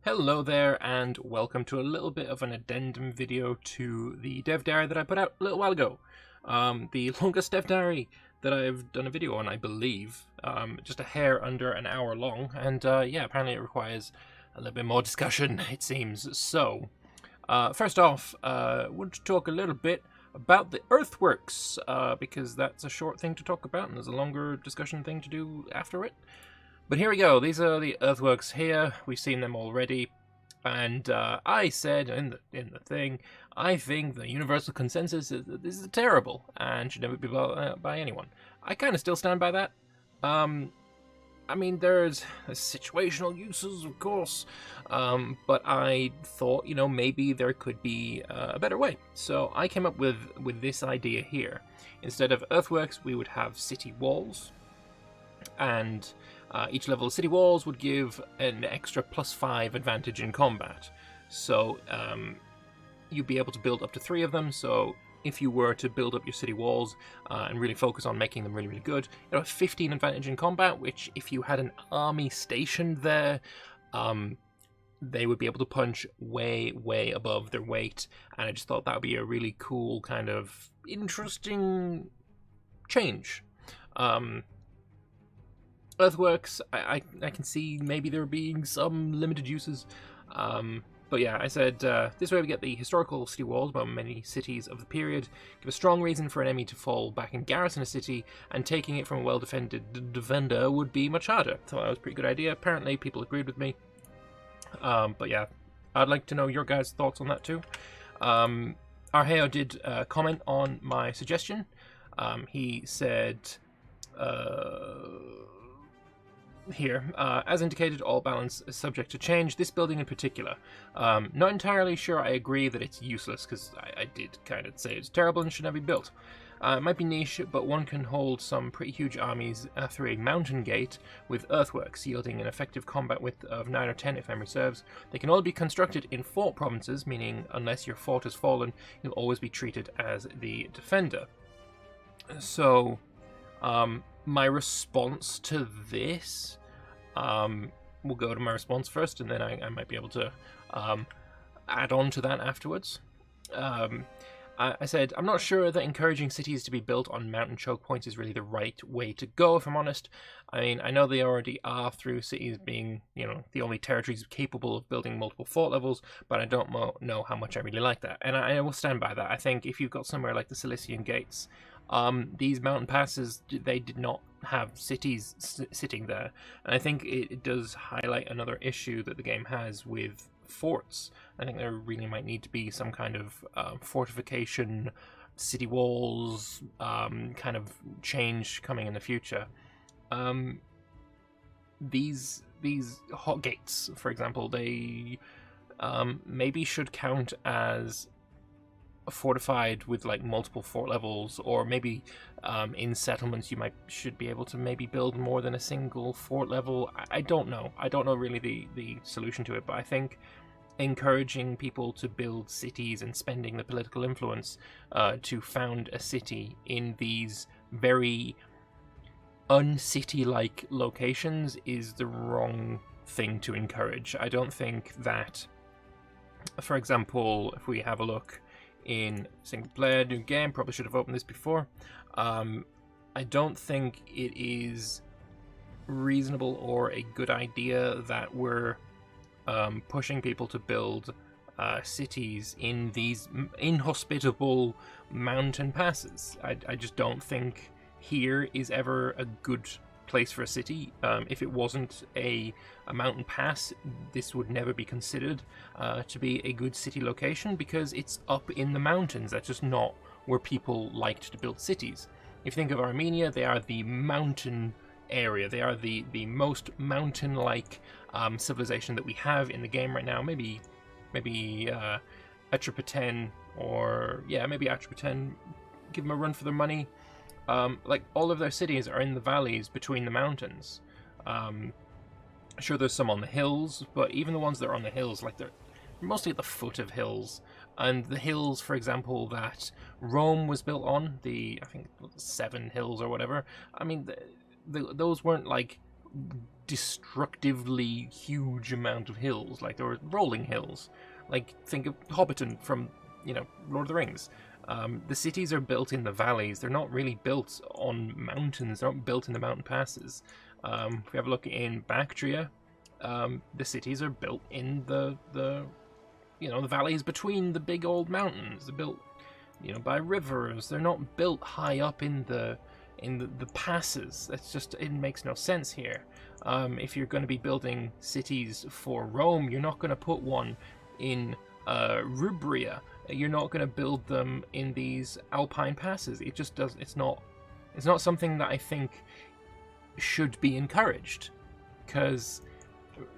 Hello there, and welcome to a little bit of an addendum video to the dev diary that I put out a little while ago. The longest dev diary that I've done a video on, I believe. Just a hair under an hour long, and yeah, apparently it requires a little bit more discussion, it seems. So, first off, I want to talk a little bit about the Earthworks, because that's a short thing to talk about, and there's a longer discussion thing to do after it. But here we go, these are the Earthworks here, we've seen them already, and I said in the thing, I think the universal consensus is that this is terrible, and should never be bought by anyone. I kind of still stand by that. I mean, there's situational uses, of course, but I thought, maybe there could be a better way. So I came up with this idea here. Instead of Earthworks, we would have city walls, and each level of city walls would give an extra +5 advantage in combat. So you'd be able to build up to 3 of them. So if you were to build up your city walls and really focus on making them really, really good, you'd have 15 advantage in combat, which if you had an army stationed there, they would be able to punch way, way above their weight. And I just thought that would be a really cool, kind of interesting change. Earthworks, I can see maybe there being some limited uses, but yeah, I said this way we get the historical city walls about many cities of the period, give a strong reason for an enemy to fall back and garrison a city, and taking it from a well-defended defender would be much harder. Thought that was a pretty good idea. Apparently people agreed with me, but yeah, I'd like to know your guys' thoughts on that too. Arheo did comment on my suggestion. He said, here, as indicated, all balance is subject to change, this building in particular. Not entirely sure I agree that it's useless, because I did kind of say it's terrible and should never be built. It might be niche, but one can hold some pretty huge armies through a mountain gate with earthworks, yielding an effective combat width of 9 or 10 if memory serves. They can all be constructed in fort provinces, meaning unless your fort has fallen, you'll always be treated as the defender. So, my response to this, we'll go to my response first, and then I might be able to add on to that afterwards. I said, I'm not sure that encouraging cities to be built on mountain choke points is really the right way to go, if I'm honest. I mean, I know they already are through cities being, the only territories capable of building multiple fort levels, but I don't know how much I really like that. And I will stand by that. I think if you've got somewhere like the Cilician Gates, these mountain passes, they did not have cities sitting there, and I think it does highlight another issue that the game has with forts. I think there really might need to be some kind of fortification, city walls, kind of change coming in the future. These hot gates, for example, they maybe should count as fortified with like multiple fort levels, or maybe in settlements you should be able to maybe build more than a single fort level. I don't know really the solution to it, but I think encouraging people to build cities and spending the political influence to found a city in these very uncity-like locations is the wrong thing to encourage. I don't think that, for example, if we have a look in single player new game, probably should have opened this before, I don't think it is reasonable or a good idea that we're pushing people to build cities in these inhospitable mountain passes. I just don't think here is ever a good place for a city. If it wasn't a mountain pass, this would never be considered to be a good city location, because it's up in the mountains. That's just not where people liked to build cities. If you think of Armenia, they are the mountain area. They are the most mountain-like civilization that we have in the game right now. Maybe Atropatene, or yeah, maybe Atropatene, give them a run for their money. Like, all of their cities are in the valleys between the mountains. Sure, there's some on the hills, but even the ones that are on the hills, like, they're mostly at the foot of hills. And the hills, for example, that Rome was built on, I think 7 hills or whatever, I mean, those weren't like destructively huge amount of hills, like there were rolling hills. Like, think of Hobbiton from, Lord of the Rings. The cities are built in the valleys. They're not really built on mountains. They're not built in the mountain passes. If we have a look in Bactria, the cities are built in the valleys between the big old mountains. They're built, by rivers. They're not built high up in the passes. It makes no sense here. If you're going to be building cities for Rome, you're not going to put one in Rubria. You're not going to build them in these alpine passes. It just does. It's not something that I think should be encouraged, because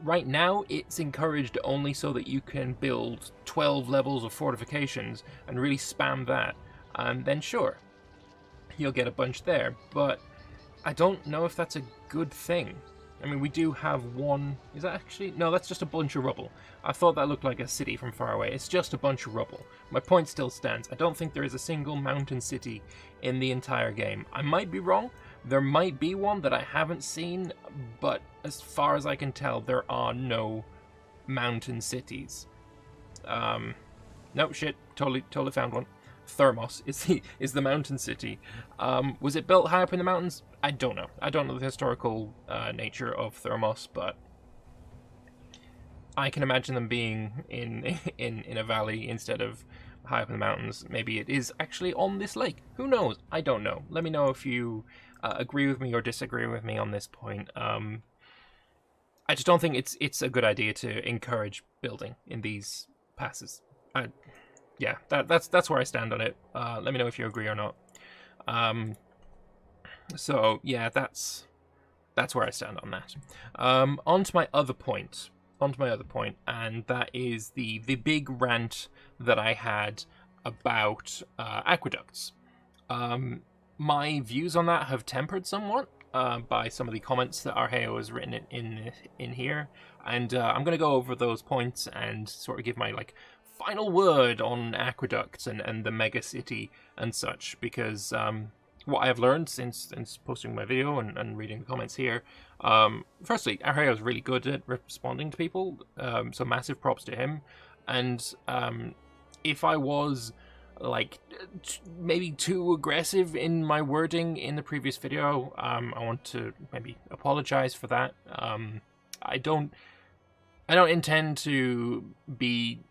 right now it's encouraged only so that you can build 12 levels of fortifications and really spam that, and then sure, you'll get a bunch there. But I don't know if that's a good thing. I mean, we do have one. Is that actually? No, that's just a bunch of rubble. I thought that looked like a city from far away. It's just a bunch of rubble. My point still stands. I don't think there is a single mountain city in the entire game. I might be wrong. There might be one that I haven't seen, but as far as I can tell, there are no mountain cities. No, shit. Totally found one. Thermos is the mountain city. Was it built high up in the mountains? I don't know. I don't know the historical nature of Thermos, but I can imagine them being in a valley instead of high up in the mountains. Maybe it is actually on this lake. Who knows? I don't know. Let me know if you agree with me or disagree with me on this point. I just don't think it's a good idea to encourage building in these passes. Yeah, that's where I stand on it. Let me know if you agree or not. So yeah, that's where I stand on that. On to my other point, and that is the big rant that I had about aqueducts. My views on that have tempered somewhat by some of the comments that Arheo has written in here, and I'm going to go over those points and sort of give my final word on aqueducts and the mega city and such, because what I have learned since posting my video and reading the comments here, firstly, Arheo is really good at responding to people, so massive props to him. And if I was maybe too aggressive in my wording in the previous video, I want to maybe apologize for that. I don't intend to be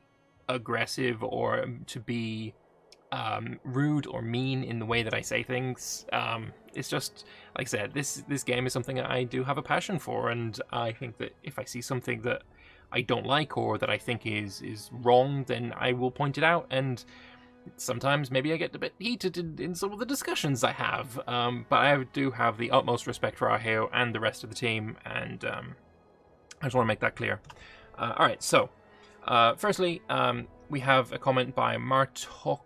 aggressive or to be rude or mean in the way that I say things. It's just, like I said, this game is something I do have a passion for, and I think that if I see something that I don't like or that I think is wrong, then I will point it out. And sometimes maybe I get a bit heated in some of the discussions I have, but I do have the utmost respect for Arheo and the rest of the team, and I just want to make that clear. Alright, so firstly, we have a comment by Martok,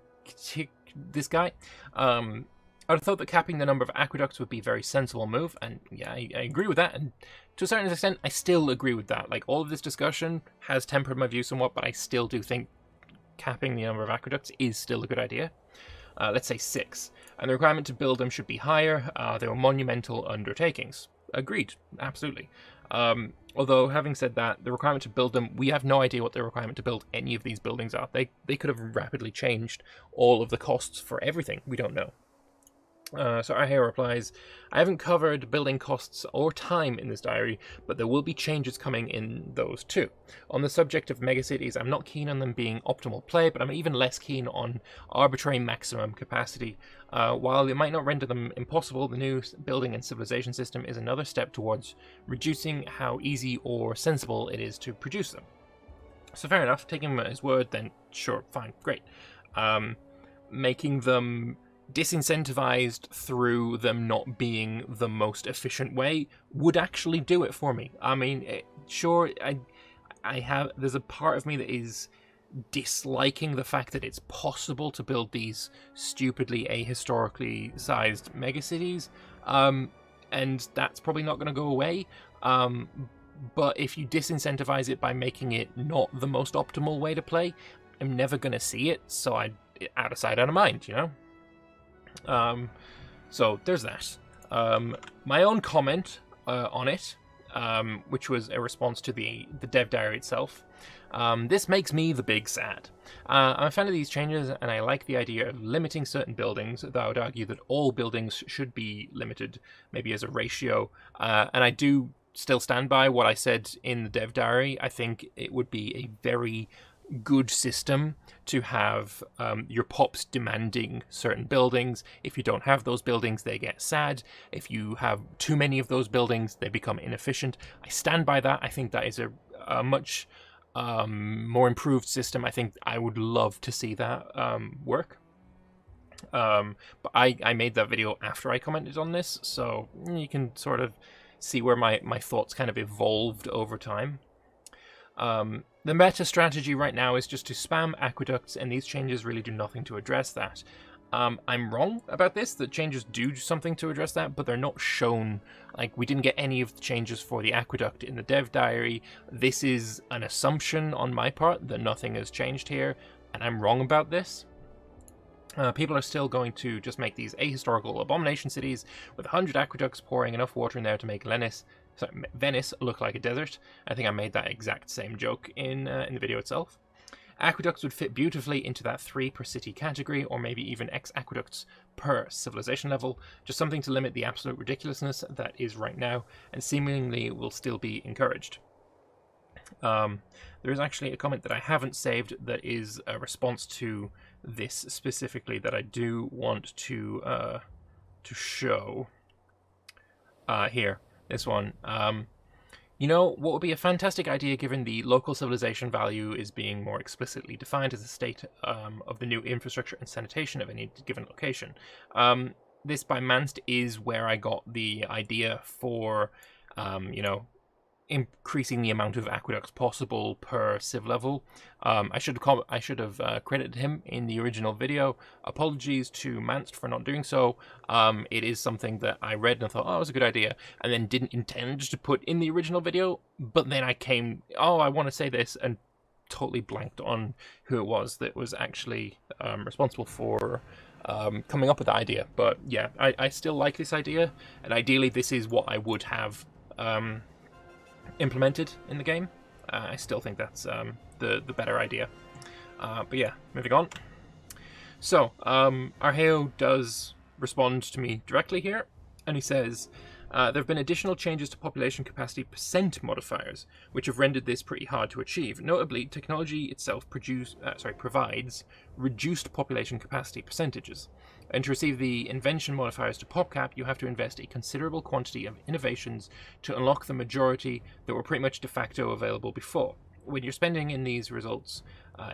this guy. I would have thought that capping the number of aqueducts would be a very sensible move, and yeah, I agree with that, and to a certain extent, I still agree with that. All of this discussion has tempered my view somewhat, but I still do think capping the number of aqueducts is still a good idea. Let's say 6, and the requirement to build them should be higher. They were monumental undertakings. Agreed, absolutely. Although, having said that, the requirement to build them, we have no idea what the requirement to build any of these buildings are. They could have rapidly changed all of the costs for everything. We don't know. So Arheo replies, I haven't covered building costs or time in this diary, but there will be changes coming in those too. On the subject of megacities, I'm not keen on them being optimal play, but I'm even less keen on arbitrary maximum capacity. While it might not render them impossible, the new building and civilization system is another step towards reducing how easy or sensible it is to produce them. So fair enough, taking him at his word, then sure, fine, great. Making them disincentivized through them not being the most efficient way would actually do it for me. I mean, sure, there's a part of me that is disliking the fact that it's possible to build these stupidly ahistorically sized megacities, and that's probably not going to go away. But if you disincentivize it by making it not the most optimal way to play, I'm never going to see it, so out of sight, out of mind, you know? So there's that. My own comment on it, which was a response to the dev diary itself. This makes me the big sad. I'm a fan of these changes, and I like the idea of limiting certain buildings, though I would argue that all buildings should be limited, maybe as a ratio. And I do still stand by what I said in the dev diary. I think it would be a very good system to have your pops demanding certain buildings. If you don't have those buildings, they get sad. If you have too many of those buildings, they become inefficient. I stand by that. I think that is a much more improved system. I think I would love to see that work. But I made that video after I commented on this, so you can sort of see where my thoughts kind of evolved over time. The meta strategy right now is just to spam aqueducts, and these changes really do nothing to address that. I'm wrong about this. The changes do something to address that, but they're not shown. Like, we didn't get any of the changes for the aqueduct in the dev diary. This is an assumption on my part that nothing has changed here, and I'm wrong about this. People are still going to just make these ahistorical abomination cities with 100 aqueducts pouring enough water in there to make Venice look like a desert. I think I made that exact same joke in the video itself. Aqueducts would fit beautifully into that 3 per city category, or maybe even X aqueducts per civilization level, just something to limit the absolute ridiculousness that is right now, and seemingly will still be encouraged. There is actually a comment that I haven't saved that is a response to this specifically that I do want to show here. This one. You know, what would be a fantastic idea, given the local civilization value is being more explicitly defined as a state of the new infrastructure and sanitation of any given location. This by Manst is where I got the idea for, you know, increasing the amount of aqueducts possible per civ level. I should have credited him in the original video. Apologies to Manst for not doing so. It is something that I read and thought, oh, it was a good idea, and then didn't intend to put in the original video, but then I I want to say this, and totally blanked on who it was that was actually responsible for coming up with the idea. But yeah, I still like this idea, and ideally this is what I would have implemented in the game. I still think that's the better idea. But yeah, moving on. So, Arheo does respond to me directly here, and he says, there have been additional changes to population capacity percent modifiers, which have rendered this pretty hard to achieve. Notably, technology itself provides reduced population capacity percentages. And to receive the invention modifiers to PopCap, you have to invest a considerable quantity of innovations to unlock the majority that were pretty much de facto available before, when you're spending in these results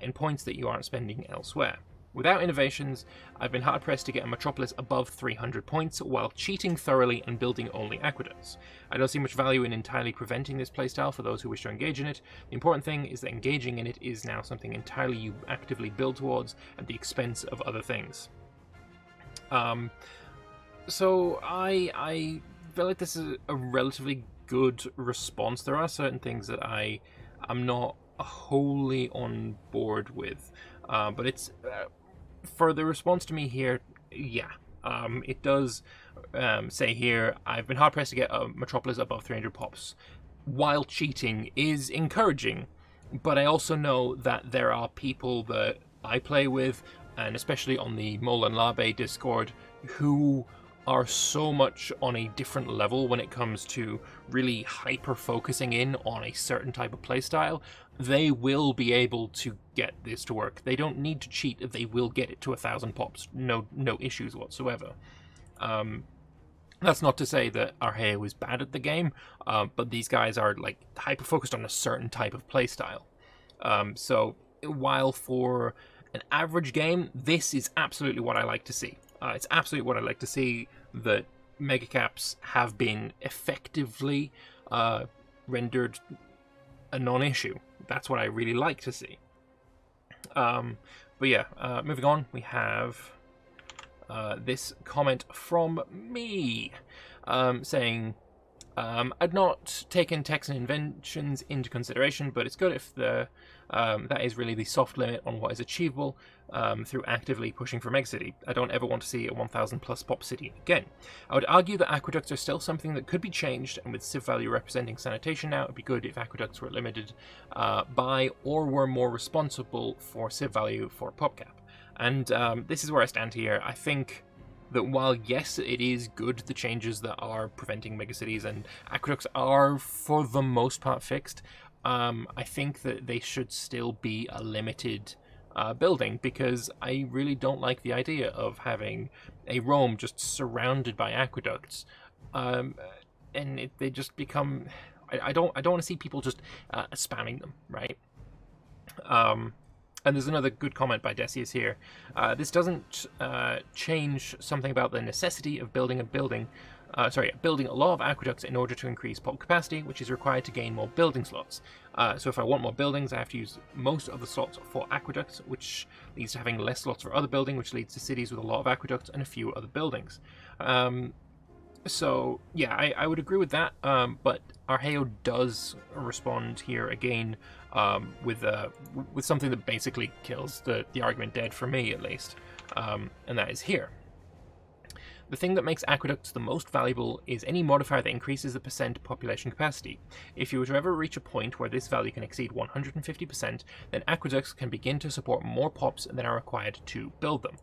in points that you aren't spending elsewhere. Without innovations, I've been hard-pressed to get a metropolis above 300 points while cheating thoroughly and building only aqueducts. I don't see much value in entirely preventing this playstyle for those who wish to engage in it. The important thing is that engaging in it is now something entirely you actively build towards at the expense of other things. So I feel like this is a relatively good response. There are certain things that I'm not wholly on board with, but it's for the response to me here. Yeah, it does say here, I've been hard pressed to get a metropolis above 300 pops, while cheating is encouraging. But I also know that there are people that I play with, and especially on the Mol and Labe Discord, who are so much on a different level when it comes to really hyper-focusing in on a certain type of playstyle. They will be able to get this to work. They don't need to cheat. They will get it to 1,000 pops. No issues whatsoever. That's not to say that Arheo is bad at the game, but these guys are like hyper-focused on a certain type of playstyle. So while for an average game, this is absolutely what I like to see. It's absolutely what I like to see, that megacaps have been effectively rendered a non-issue. That's what I really like to see. But yeah, moving on, we have this comment from me saying, I'd not taken Texan inventions into consideration, but it's good if that is really the soft limit on what is achievable through actively pushing for megacity. I don't ever want to see a 1,000 plus pop city again. I would argue that aqueducts are still something that could be changed, and with civ value representing sanitation now, it'd be good if aqueducts were limited by or were more responsible for civ value for pop cap. And this is where I stand here. I think that while, yes, it is good, the changes that are preventing megacities and aqueducts are, for the most part, fixed, I think that they should still be a limited building, because I really don't like the idea of having a Rome just surrounded by aqueducts, and they just become... I don't want to see people just spamming them, right? And there's another good comment by Decius here. This doesn't change something about the necessity of building a lot of aqueducts in order to increase pop capacity, which is required to gain more building slots. So if I want more buildings, I have to use most of the slots for aqueducts, which leads to having less slots for other building, which leads to cities with a lot of aqueducts and a few other buildings. So yeah, I would agree with that, but Arheo does respond here again with something that basically kills the argument dead, for me at least, and that is here. The thing that makes aqueducts the most valuable is any modifier that increases the percent population capacity. If you were to ever reach a point where this value can exceed 150%, then aqueducts can begin to support more pops than are required to build them.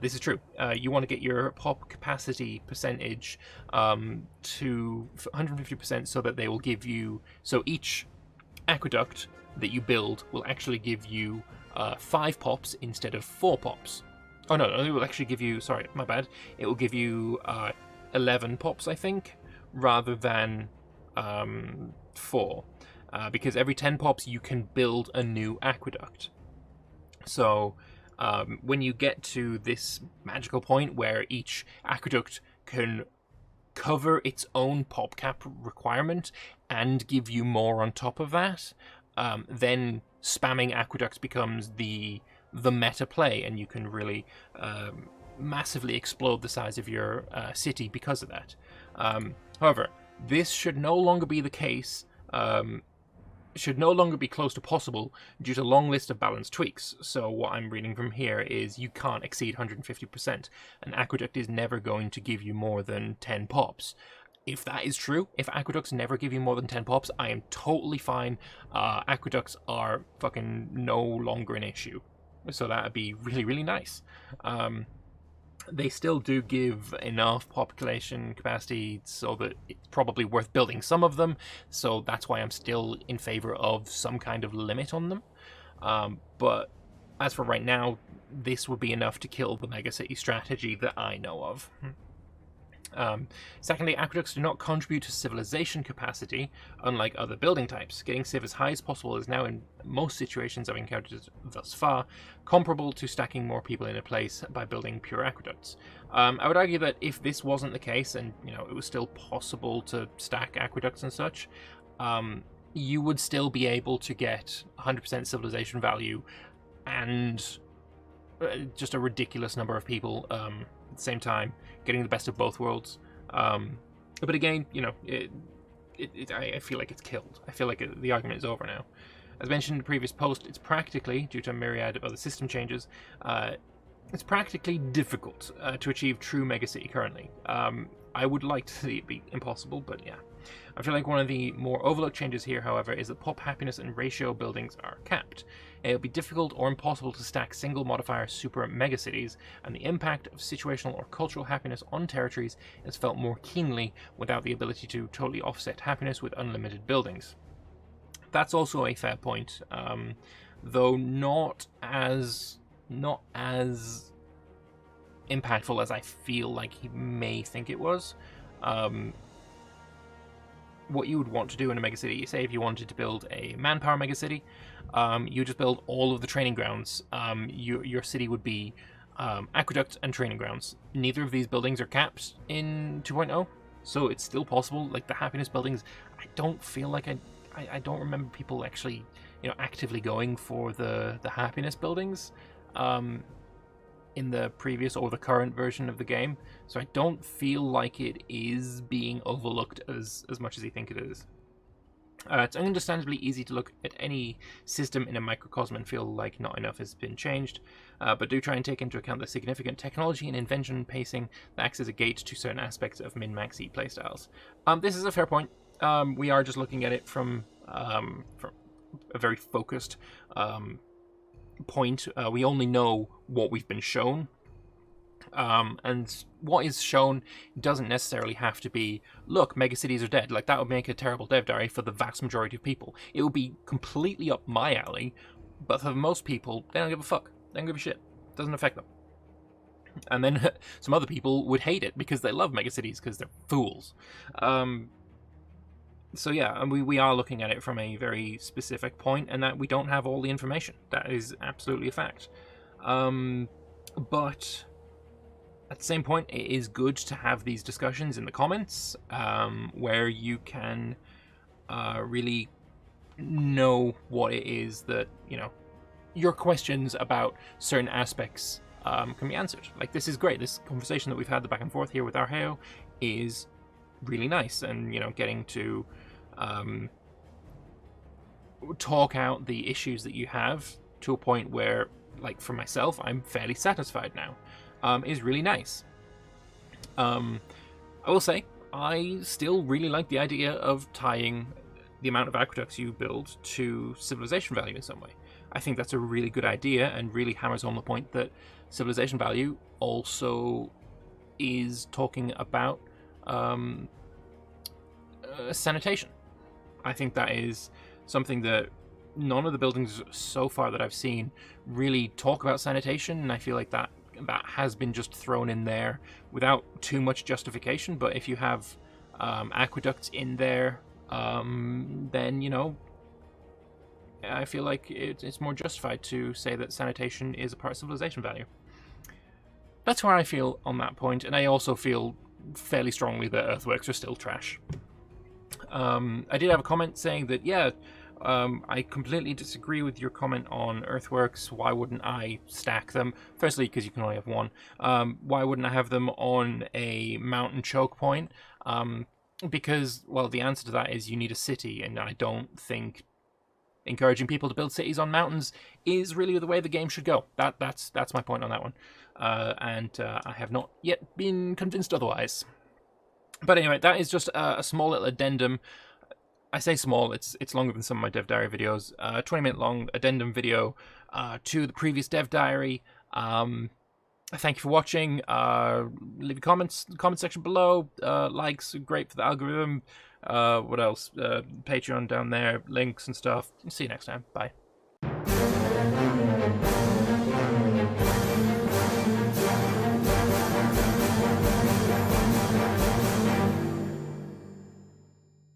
This is true. You want to get your pop capacity percentage to 150% so that they will give you... So each aqueduct that you build will actually give you 5 pops instead of 4 pops. Oh no, it will actually give you, sorry, my bad, it will give you 11 pops, I think, rather than 4, because every 10 pops you can build a new aqueduct. So when you get to this magical point where each aqueduct can cover its own pop cap requirement and give you more on top of that, then spamming aqueducts becomes the meta play, and you can really massively explode the size of your city because of that. However, this should no longer be the case, should no longer be close to possible due to a long list of balance tweaks. So what I'm reading from here is you can't exceed 150%. An aqueduct is never going to give you more than 10 pops. If that is true, if aqueducts never give you more than 10 pops, I am totally fine. Aqueducts are fucking no longer an issue. So that would be really, really nice. They still do give enough population capacity so that it's probably worth building some of them. So that's why I'm still in favor of some kind of limit on them. But as for right now, this would be enough to kill the megacity strategy that I know of. Secondly, aqueducts do not contribute to civilization capacity, unlike other building types. Getting civ as high as possible is now, in most situations I've encountered thus far, comparable to stacking more people in a place by building pure aqueducts. I would argue that if this wasn't the case, and it was still possible to stack aqueducts and such, you would still be able to get 100% civilization value and just a ridiculous number of people at the same time, getting the best of both worlds. But again, I feel like it's killed. I feel like the argument is over now. As mentioned in the previous post, it's practically, due to a myriad of other system changes, it's practically difficult to achieve true megacity currently. I would like to see it be impossible, but yeah. I feel like one of the more overlooked changes here, however, is that pop happiness and ratio buildings are capped. It'll be difficult or impossible to stack single modifier super megacities, and the impact of situational or cultural happiness on territories is felt more keenly without the ability to totally offset happiness with unlimited buildings. That's also a fair point, though not as impactful as I feel like he may think it was. What you would want to do in a megacity, say if you wanted to build a manpower megacity, you just build all of the training grounds. Your city would be aqueduct and training grounds. Neither of these buildings are capped in 2.0, so it's still possible. Like the happiness buildings, I don't feel like I don't remember people actually actively going for the happiness buildings. in the previous or the current version of the game, so I don't feel like it is being overlooked as much as you think it is. It's understandably easy to look at any system in a microcosm and feel like not enough has been changed, but do try and take into account the significant technology and invention pacing that acts as a gate to certain aspects of min-maxy playstyles. This is a fair point. We are just looking at it from a very focused point. We only know what we've been shown. And what is shown doesn't necessarily have to be, look, megacities are dead. Like, that would make a terrible dev diary for the vast majority of people. It would be completely up my alley, but for most people, they don't give a fuck. They don't give a shit. It doesn't affect them. And then some other people would hate it because they love megacities because they're fools. So yeah, and we are looking at it from a very specific point, and that we don't have all the information. That is absolutely a fact. But at the same point, it is good to have these discussions in the comments, where you can really know what it is that, you know, your questions about certain aspects can be answered. Like, this is great. This conversation that we've had, the back and forth here with Arheo, is really nice, and, you know, getting to talk out the issues that you have to a point where, like, for myself, I'm fairly satisfied now. Is really nice. I will say, I still really like the idea of tying the amount of aqueducts you build to civilization value in some way. I think that's a really good idea and really hammers home the point that civilization value also is talking about sanitation. I think that is something that none of the buildings so far that I've seen really talk about sanitation, and I feel like that has been just thrown in there without too much justification. But if you have aqueducts in there, then, you know, I feel like it's more justified to say that sanitation is a part of civilization value. That's where I feel on that point, and I also feel fairly strongly that Earthworks are still trash. I did have a comment saying that, yeah, I completely disagree with your comment on Earthworks. Why wouldn't I stack them? Firstly, because you can only have one. Why wouldn't I have them on a mountain choke point? Because, well, the answer to that is you need a city, and I don't think encouraging people to build cities on mountains is really the way the game should go. That's my point on that one. And I have not yet been convinced otherwise. But anyway, that is just a small little addendum. I say small, it's longer than some of my Dev Diary videos. 20-minute long addendum video to the previous Dev Diary. Thank you for watching. Leave your comments in the comment section below. Likes are great for the algorithm. What else? Patreon down there, links and stuff. See you next time. Bye.